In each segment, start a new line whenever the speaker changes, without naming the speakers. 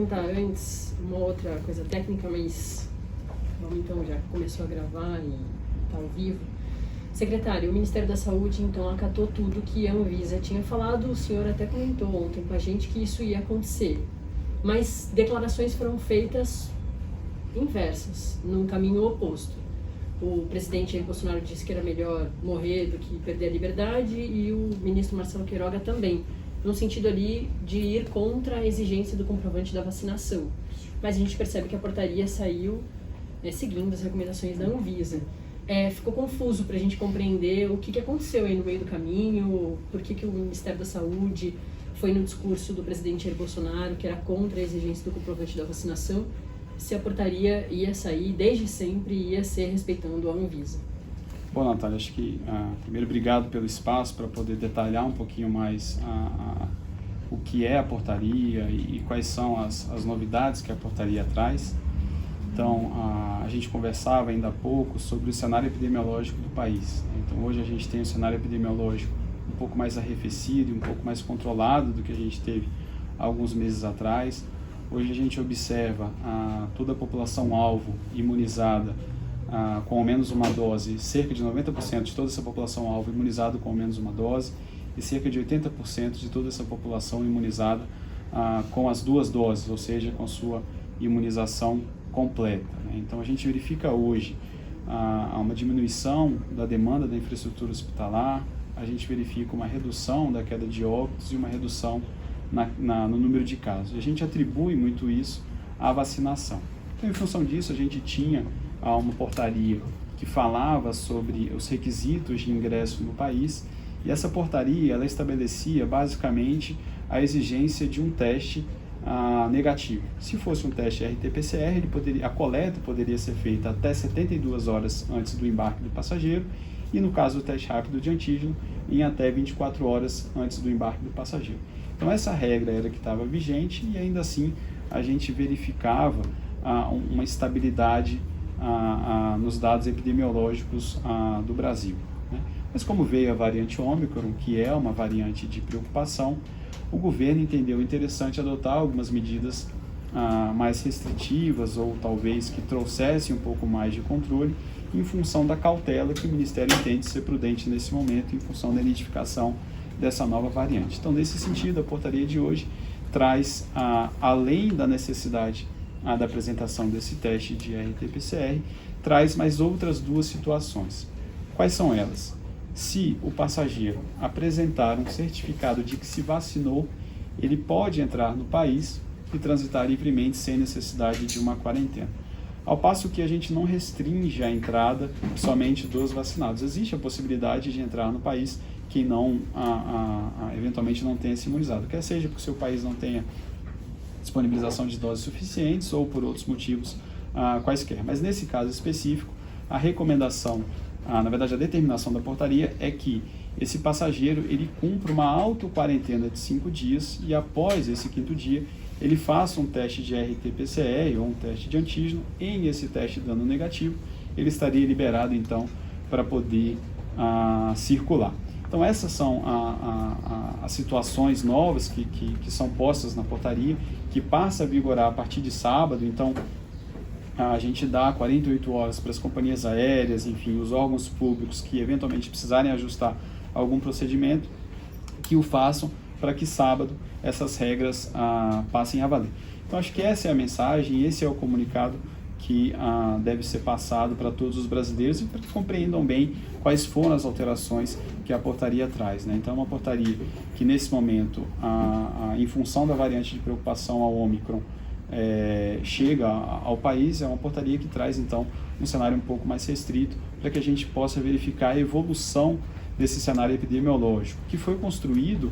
perguntar antes uma outra coisa técnica, mas vamos então, já começou a gravar e está ao vivo. Secretário, o Ministério da Saúde então acatou tudo que a Anvisa tinha falado, o senhor até comentou ontem com a gente que isso ia acontecer, mas declarações foram feitas inversas, num caminho oposto. O presidente Jair Bolsonaro disse que era melhor morrer do que perder a liberdade e o ministro Marcelo Queiroga também, no sentido ali de ir contra a exigência do comprovante da vacinação. Mas a gente percebe que a portaria saiu seguindo as recomendações da Anvisa. Ficou confuso para a gente compreender o que aconteceu aí no meio do caminho, por que o Ministério da Saúde foi no discurso do presidente Jair Bolsonaro, que era contra a exigência do comprovante da vacinação, se a portaria ia sair, desde sempre, ia ser respeitando a Anvisa.
Bom, Natália, acho que, primeiro, obrigado pelo espaço para poder detalhar um pouquinho mais o que é a portaria e quais são as novidades que a portaria traz. Então, a gente conversava ainda há pouco sobre o cenário epidemiológico do país. Então, hoje a gente tem um cenário epidemiológico um pouco mais arrefecido e um pouco mais controlado do que a gente teve há alguns meses atrás. Hoje a gente observa toda a população-alvo imunizada com ao menos uma dose, cerca de 90% de toda essa população-alvo imunizada com ao menos uma dose e cerca de 80% de toda essa população imunizada com as duas doses, ou seja, com sua imunização completa. Então a gente verifica hoje uma diminuição da demanda da infraestrutura hospitalar, a gente verifica uma redução da queda de óbitos e uma redução no número de casos. E a gente atribui muito isso à vacinação. Então, em função disso, a gente tinha uma portaria que falava sobre os requisitos de ingresso no país e essa portaria ela estabelecia basicamente a exigência de um teste negativo. Se fosse um teste RT-PCR, a coleta poderia ser feita até 72 horas antes do embarque do passageiro e, no caso do teste rápido de antígeno, em até 24 horas antes do embarque do passageiro. Então, essa regra era que estava vigente e, ainda assim, a gente verificava uma estabilidade nos dados epidemiológicos do Brasil, né? Mas como veio a variante Ômicron, que é uma variante de preocupação, o governo entendeu interessante adotar algumas medidas mais restritivas ou talvez que trouxessem um pouco mais de controle em função da cautela que o Ministério entende ser prudente nesse momento em função da identificação dessa nova variante. Então, nesse sentido, a portaria de hoje traz, além da necessidade da apresentação desse teste de RT-PCR, traz mais outras duas situações. Quais são elas? Se o passageiro apresentar um certificado de que se vacinou, ele pode entrar no país e transitar livremente sem necessidade de uma quarentena. Ao passo que a gente não restringe a entrada somente dos vacinados. Existe a possibilidade de entrar no país quem não, eventualmente não tenha se imunizado, quer seja porque o seu país não tenha disponibilização de doses suficientes ou por outros motivos quaisquer. Mas nesse caso específico, a recomendação, na verdade a determinação da portaria é que esse passageiro ele cumpra uma auto-quarentena de 5 dias e após esse 5º dia ele faça um teste de RT-PCR ou um teste de antígeno. Em esse teste dando negativo, ele estaria liberado então para poder circular. Então essas são as situações novas que são postas na portaria, que passa a vigorar a partir de sábado. Então a gente dá 48 horas para as companhias aéreas, enfim, os órgãos públicos que eventualmente precisarem ajustar algum procedimento, que o façam para que sábado essas regras passem a valer. Então acho que essa é a mensagem, esse é o comunicado que deve ser passado para todos os brasileiros e para que compreendam bem quais foram as alterações que a portaria traz, né? Então é uma portaria que nesse momento, em função da variante de preocupação ao Ômicron, chega ao país, é uma portaria que traz então um cenário um pouco mais restrito para que a gente possa verificar a evolução desse cenário epidemiológico, que foi construído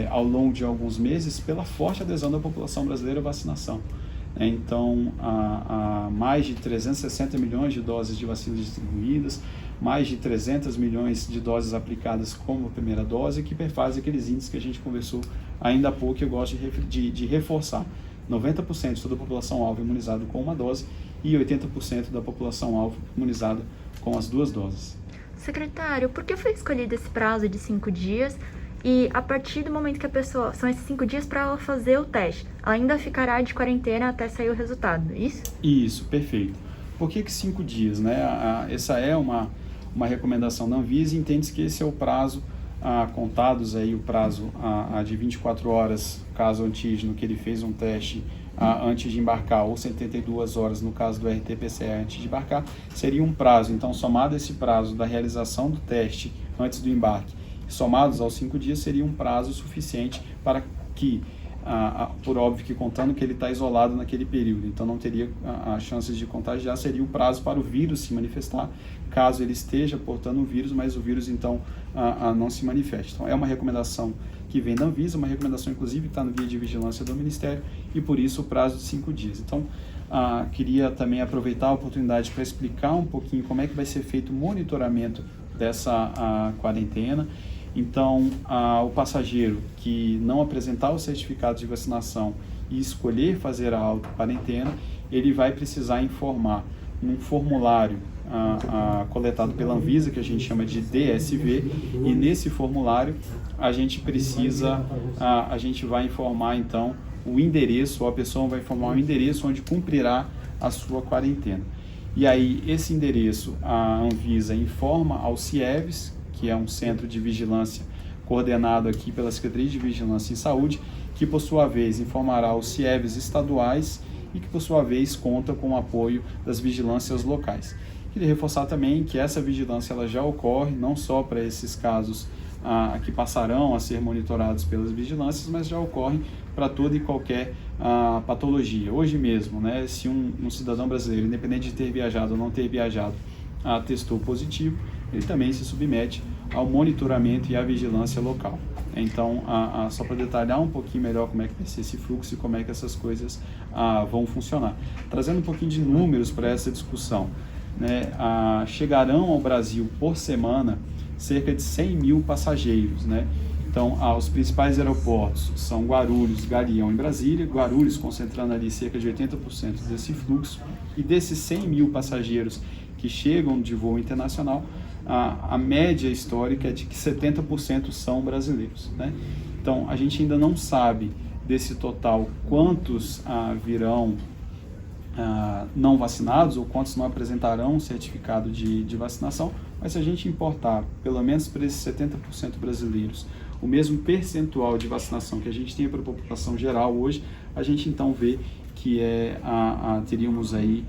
ao longo de alguns meses pela forte adesão da população brasileira à vacinação. Então, há mais de 360 milhões de doses de vacinas distribuídas, mais de 300 milhões de doses aplicadas como primeira dose, que perfaz aqueles índices que a gente conversou ainda há pouco, que eu gosto de reforçar. 90% de toda a população-alvo imunizada com uma dose e 80% da população-alvo imunizada com as 2 doses.
Secretário, por que foi escolhido esse prazo de 5 dias E a partir do momento que a pessoa, são esses 5 dias para ela fazer o teste, ela ainda ficará de quarentena até sair o resultado, isso?
Isso, perfeito. Por que 5 dias, né? Essa é uma recomendação da Anvisa, e entende-se que esse é o prazo, contados aí o prazo de 24 horas, caso antígeno, que ele fez um teste antes de embarcar, ou 72 horas no caso do RT-PCR antes de embarcar, seria um prazo. Então, somado esse prazo da realização do teste antes do embarque, somados aos 5 dias, seria um prazo suficiente para que, por óbvio que contando que ele está isolado naquele período, então não teria as chances de contagiar, seria o prazo para o vírus se manifestar, caso ele esteja portando o vírus, mas o vírus então não se manifeste. Então é uma recomendação que vem da Anvisa, uma recomendação inclusive que está no guia de vigilância do Ministério, e por isso o prazo de 5 dias. Então queria também aproveitar a oportunidade para explicar um pouquinho como é que vai ser feito o monitoramento dessa quarentena. Então, o passageiro que não apresentar o certificado de vacinação e escolher fazer a auto-quarentena, ele vai precisar informar num formulário coletado pela Anvisa, que a gente chama de DSV, e nesse formulário a gente vai informar então o endereço, ou a pessoa vai informar o endereço onde cumprirá a sua quarentena. E aí, esse endereço, a Anvisa informa ao CIEVS, que é um centro de vigilância coordenado aqui pela Secretaria de Vigilância em Saúde, que por sua vez informará os CIEVS estaduais e que por sua vez conta com o apoio das vigilâncias locais. Queria reforçar também que essa vigilância ela já ocorre não só para esses casos que passarão a ser monitorados pelas vigilâncias, mas já ocorrem para toda e qualquer patologia. Hoje mesmo, né, se um cidadão brasileiro, independente de ter viajado ou não ter viajado, testou positivo, ele também se submete ao monitoramento e à vigilância local. Então, só para detalhar um pouquinho melhor como é que vai ser esse fluxo e como é que essas coisas vão funcionar. Trazendo um pouquinho de números para essa discussão, né, chegarão ao Brasil por semana cerca de 100 mil passageiros, né? Então, os principais aeroportos são Guarulhos, Galeão e Brasília. Guarulhos concentrando ali cerca de 80% desse fluxo. E desses 100 mil passageiros que chegam de voo internacional, a média histórica é de que 70% são brasileiros, né? Então, a gente ainda não sabe desse total quantos virão não vacinados ou quantos não apresentarão um certificado de vacinação, mas se a gente importar, pelo menos para esses 70% brasileiros, o mesmo percentual de vacinação que a gente tem para a população geral hoje, a gente então vê que teríamos aí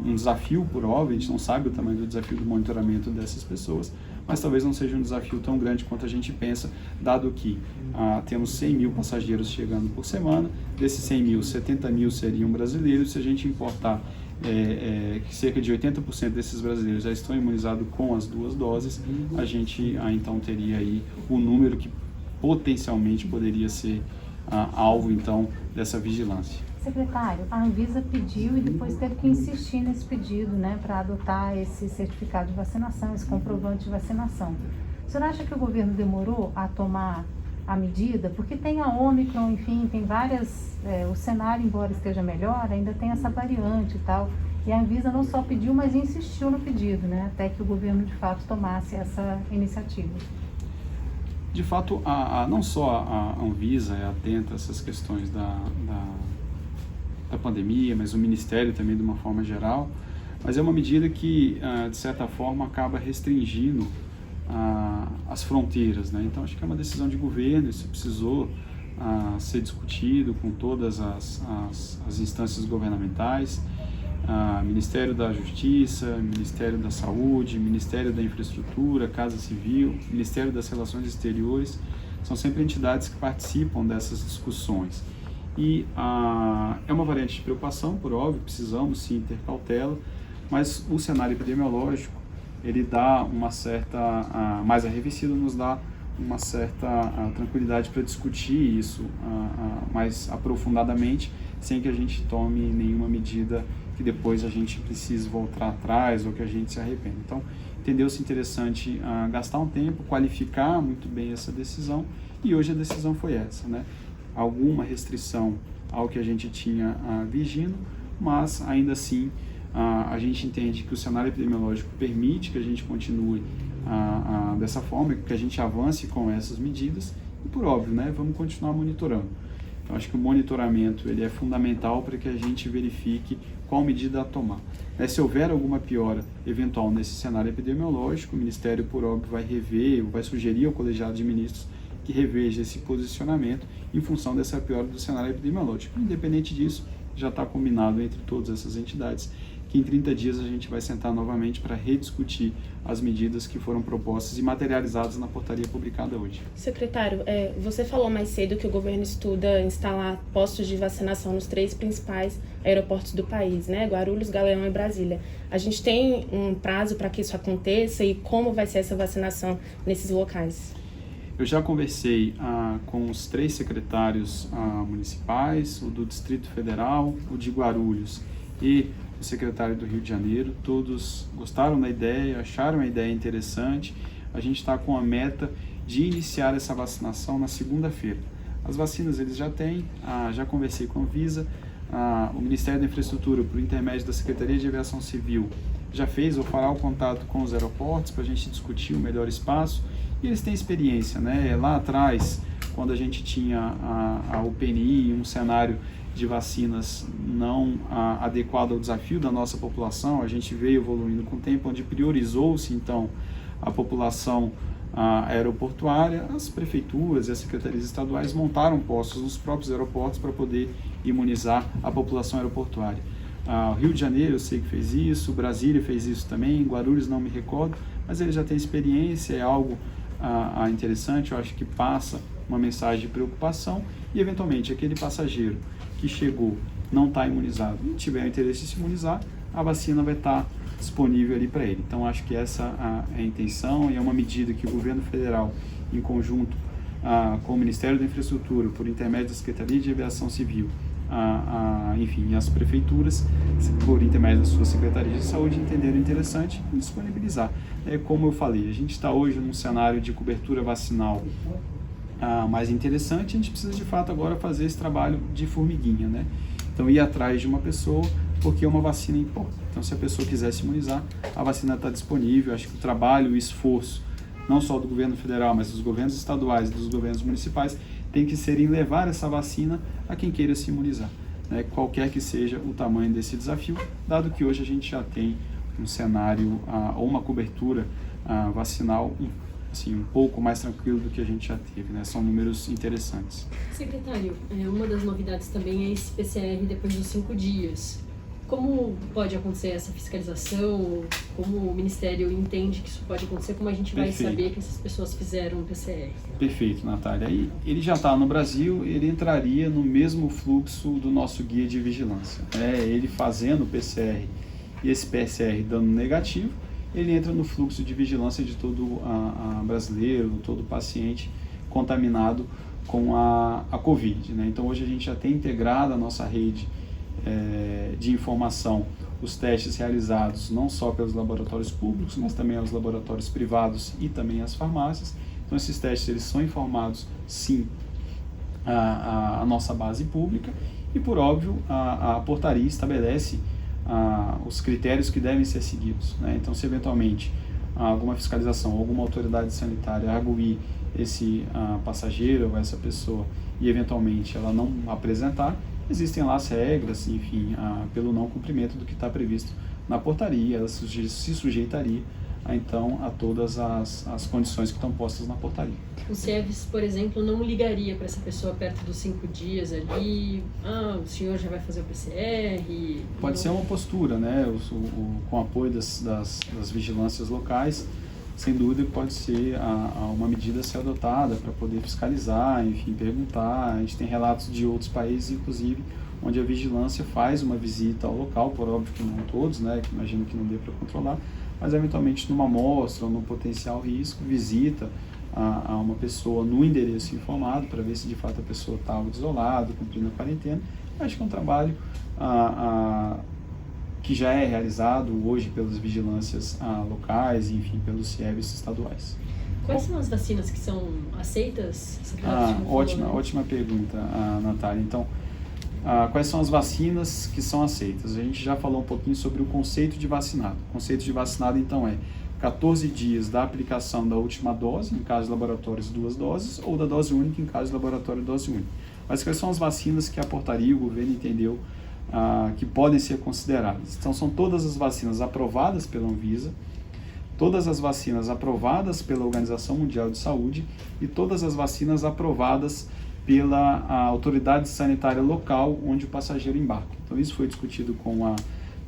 um desafio, por óbvio, a gente não sabe o tamanho do desafio do monitoramento dessas pessoas, mas talvez não seja um desafio tão grande quanto a gente pensa, dado que temos 100 mil passageiros chegando por semana, desses 100 mil, 70 mil seriam brasileiros. Se a gente importar que cerca de 80% desses brasileiros já estão imunizados com as 2 doses, a gente então teria aí o número que potencialmente poderia ser alvo então dessa vigilância.
Secretário, a Anvisa pediu e depois teve que insistir nesse pedido, né, para adotar esse certificado de vacinação, esse comprovante de vacinação. O senhor acha que o governo demorou a tomar a medida? Porque tem a Ômicron, enfim, tem várias... o cenário, embora esteja melhor, ainda tem essa variante e tal. E a Anvisa não só pediu, mas insistiu no pedido, né, até que o governo, de fato, tomasse essa iniciativa.
De fato, não só a Anvisa é atenta a essas questões da pandemia, mas o Ministério também de uma forma geral, mas é uma medida que, de certa forma, acaba restringindo as fronteiras, né? Então, acho que é uma decisão de governo, isso precisou ser discutido com todas as instâncias governamentais, Ministério da Justiça, Ministério da Saúde, Ministério da Infraestrutura, Casa Civil, Ministério das Relações Exteriores, são sempre entidades que participam dessas discussões. E é uma variante de preocupação, por óbvio, precisamos sim ter cautela, mas o cenário epidemiológico, ele dá uma certa, mais arrefecido, nos dá uma certa tranquilidade para discutir isso mais aprofundadamente, sem que a gente tome nenhuma medida que depois a gente precise voltar atrás ou que a gente se arrependa. Então, entendeu-se interessante gastar um tempo, qualificar muito bem essa decisão, e hoje a decisão foi essa, né? Alguma restrição ao que a gente tinha vigindo, mas ainda assim a gente entende que o cenário epidemiológico permite que a gente continue dessa forma, que a gente avance com essas medidas e, por óbvio, né, vamos continuar monitorando. Então, acho que o monitoramento ele é fundamental para que a gente verifique qual medida a tomar. Se houver alguma piora eventual nesse cenário epidemiológico, o Ministério, por óbvio, vai rever, vai sugerir ao colegiado de ministros que reveja esse posicionamento em função dessa piora do cenário epidemiológico. Independente disso, já está combinado entre todas essas entidades que em 30 dias a gente vai sentar novamente para rediscutir as medidas que foram propostas e materializadas na portaria publicada hoje.
Secretário, você falou mais cedo que o governo estuda instalar postos de vacinação nos 3 principais aeroportos do país, né? Guarulhos, Galeão e Brasília. A gente tem um prazo para que isso aconteça e como vai ser essa vacinação nesses locais?
Eu já conversei com os 3 secretários municipais, o do Distrito Federal, o de Guarulhos e o secretário do Rio de Janeiro. Todos gostaram da ideia, acharam a ideia interessante. A gente está com a meta de iniciar essa vacinação na segunda-feira. As vacinas eles já têm, já conversei com a Anvisa, o Ministério da Infraestrutura, por intermédio da Secretaria de Aviação Civil, já fez ou fará o contato com os aeroportos para a gente discutir o melhor espaço. E eles têm experiência, né? Lá atrás, quando a gente tinha a UPNI, um cenário de vacinas não adequado ao desafio da nossa população, a gente veio evoluindo com o tempo, onde priorizou-se, então, a população aeroportuária, as prefeituras e as secretarias estaduais montaram postos nos próprios aeroportos para poder imunizar a população aeroportuária. O Rio de Janeiro eu sei que fez isso, Brasília fez isso também, Guarulhos não me recordo, mas ele já tem experiência, é algo interessante, eu acho que passa uma mensagem de preocupação e, eventualmente, aquele passageiro que chegou, não está imunizado e tiver interesse em se imunizar, a vacina vai estar disponível ali para ele. Então, acho que essa é a intenção e é uma medida que o governo federal, em conjunto com o Ministério da Infraestrutura, por intermédio da Secretaria de Aviação Civil, enfim, as prefeituras, por intermédio das suas secretarias de saúde, entenderam interessante e disponibilizar. Como eu falei, a gente está hoje num cenário de cobertura vacinal mais interessante, a gente precisa de fato agora fazer esse trabalho de formiguinha, né? Então, ir atrás de uma pessoa, porque uma vacina importa. Então, se a pessoa quiser se imunizar, a vacina está disponível. Acho que o trabalho e o esforço, não só do governo federal, mas dos governos estaduais e dos governos municipais, tem que ser em levar essa vacina a quem queira se imunizar, né? Qualquer que seja o tamanho desse desafio, dado que hoje a gente já tem um cenário ou uma cobertura vacinal assim, um pouco mais tranquilo do que a gente já teve, né? São números interessantes.
Secretário, uma das novidades também é esse PCR depois dos 5 dias. Como pode acontecer essa fiscalização? Como o Ministério entende que isso pode acontecer? Como a gente vai saber que essas pessoas fizeram o PCR?
Perfeito, Natália. E ele já está no Brasil, ele entraria no mesmo fluxo do nosso guia de vigilância. Ele fazendo o PCR e esse PCR dando negativo, ele entra no fluxo de vigilância de todo brasileiro, todo paciente contaminado com a Covid, né? Então, hoje a gente já tem integrado a nossa rede de informação, os testes realizados não só pelos laboratórios públicos, mas também aos laboratórios privados e também às farmácias. Então, esses testes eles são informados, sim, à nossa base pública e, por óbvio, a portaria estabelece os critérios que devem ser seguidos, né? Então, se eventualmente alguma fiscalização, alguma autoridade sanitária arguir esse passageiro ou essa pessoa e eventualmente ela não apresentar, existem lá as regras, enfim, pelo não cumprimento do que está previsto na portaria, ela se sujeitaria então a todas as condições que estão postas na portaria.
O CIEVS, por exemplo, não ligaria para essa pessoa perto dos 5 dias ali, o senhor já vai fazer o PCR?
Pode ser uma postura, né? Com apoio das vigilâncias locais, sem dúvida pode ser uma medida a ser adotada para poder fiscalizar, enfim, perguntar. A gente tem relatos de outros países, inclusive, onde a vigilância faz uma visita ao local, por óbvio que não todos, né? Que imagino que não dê para controlar, mas eventualmente numa amostra ou num potencial risco, visita a uma pessoa no endereço informado para ver se de fato a pessoa está isolada, cumprindo a quarentena. Acho que é um trabalho que já é realizado hoje pelas vigilâncias locais, enfim, pelos CIEVS estaduais.
Quais são as vacinas que são aceitas?
Ótima pergunta, Natália. Então, quais são as vacinas que são aceitas. A gente já falou um pouquinho sobre o conceito de vacinado. O conceito de vacinado, então, é 14 dias da aplicação da última dose, em caso de laboratórios 2 doses, ou da dose única, em caso de laboratório dose única. Mas quais são as vacinas que a portaria e o governo entendeu que podem ser consideradas? Então, são todas as vacinas aprovadas pela Anvisa, todas as vacinas aprovadas pela Organização Mundial de Saúde e todas as vacinas aprovadas pela autoridade sanitária local onde o passageiro embarca. Então, isso foi discutido com a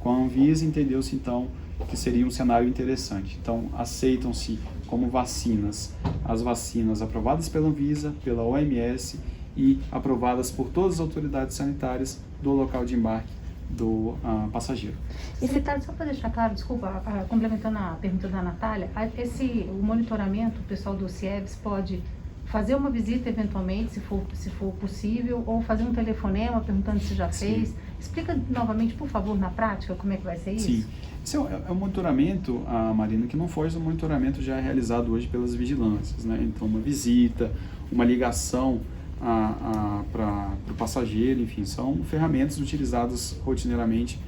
Anvisa e entendeu-se, então, que seria um cenário interessante. Então, aceitam-se como vacinas as vacinas aprovadas pela Anvisa, pela OMS e aprovadas por todas as autoridades sanitárias do local de embarque do passageiro.
Secretário, só para deixar claro, desculpa, complementando a pergunta da Natália, o monitoramento, o pessoal do CIEVS pode fazer uma visita eventualmente, se for possível, ou fazer um telefonema perguntando se já fez. Sim. Explica novamente, por favor, na prática, como é que vai ser isso? Sim.
Esse é um monitoramento, Marina, que não foge do monitoramento já realizado hoje pelas vigilâncias, né? Então, uma visita, uma ligação para o passageiro, enfim, são ferramentas utilizadas rotineiramente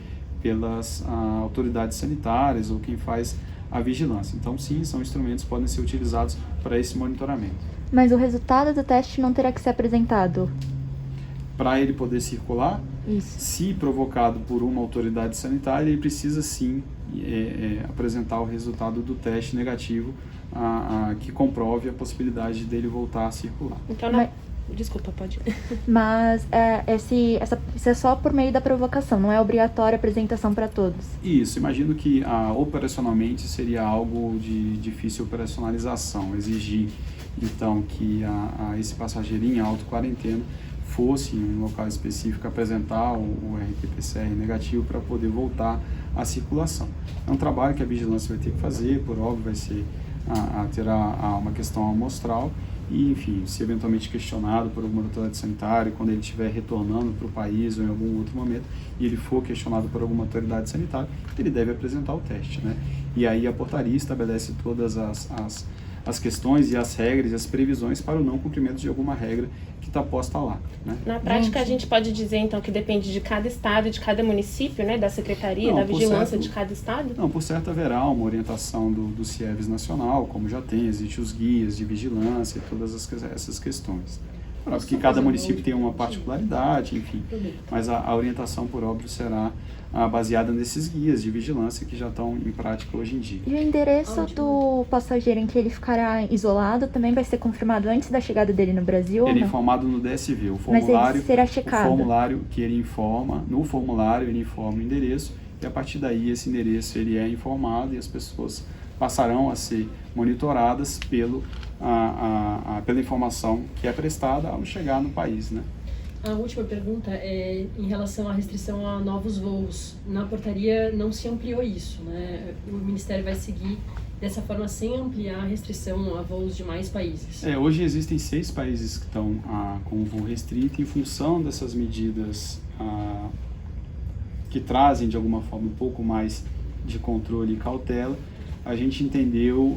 pelas autoridades sanitárias ou quem faz a vigilância. Então, sim, são instrumentos que podem ser utilizados para esse monitoramento.
Mas o resultado do teste não terá que ser apresentado?
Para ele poder circular,
isso.
Se provocado por uma autoridade sanitária, ele precisa sim apresentar o resultado do teste negativo que comprove a possibilidade dele voltar a circular.
Então, desculpa, pode.
Mas isso é só por meio da provocação, não é obrigatória a apresentação para todos?
Isso, imagino que operacionalmente seria algo de difícil operacionalização, exigir então que esse passageiro em auto-quarentena fosse em um local específico apresentar o RT-PCR negativo para poder voltar à circulação. É um trabalho que a vigilância vai ter que fazer, por óbvio terá uma questão amostral e, enfim, se eventualmente questionado por alguma autoridade sanitária, quando ele estiver retornando para o país ou em algum outro momento, e ele for questionado por alguma autoridade sanitária, ele deve apresentar o teste, né? E aí a portaria estabelece todas as questões e as regras e as previsões para o não cumprimento de alguma regra que está posta lá, né?
Na prática, a gente pode dizer, então, que depende de cada estado e de cada município, né? Da secretaria, da vigilância de cada estado?
Não, por certo haverá uma orientação do CIEVS nacional, como já tem, existem os guias de vigilância e todas essas questões. Claro que cada município tem uma particularidade, enfim, mas a orientação, por óbvio, será baseada nesses guias de vigilância que já estão em prática hoje em dia.
E o endereço do passageiro em que ele ficará isolado também vai ser confirmado antes da chegada dele no Brasil?
Ele é informado no DSV, o formulário.
Mas ele será checado?
O formulário que ele informa, no formulário ele informa o endereço e a partir daí esse endereço ele é informado e as pessoas passarão a ser monitoradas pela informação que é prestada ao chegar no país, né?
A última pergunta é em relação à restrição a novos voos. Na portaria não se ampliou isso, né? O Ministério vai seguir dessa forma sem ampliar a restrição a voos de mais países.
Hoje existem 6 países que estão com voo restrito em função dessas medidas que trazem de alguma forma um pouco mais de controle e cautela. A gente entendeu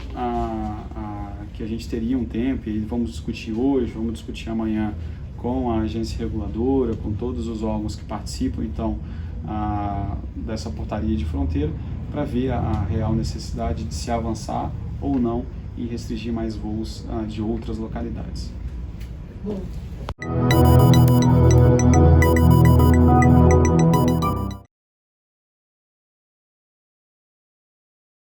que a gente teria um tempo, e vamos discutir hoje, vamos discutir amanhã com a agência reguladora, com todos os órgãos que participam, então, dessa portaria de fronteira, para ver a real necessidade de se avançar ou não em restringir mais voos de outras localidades.
Bom.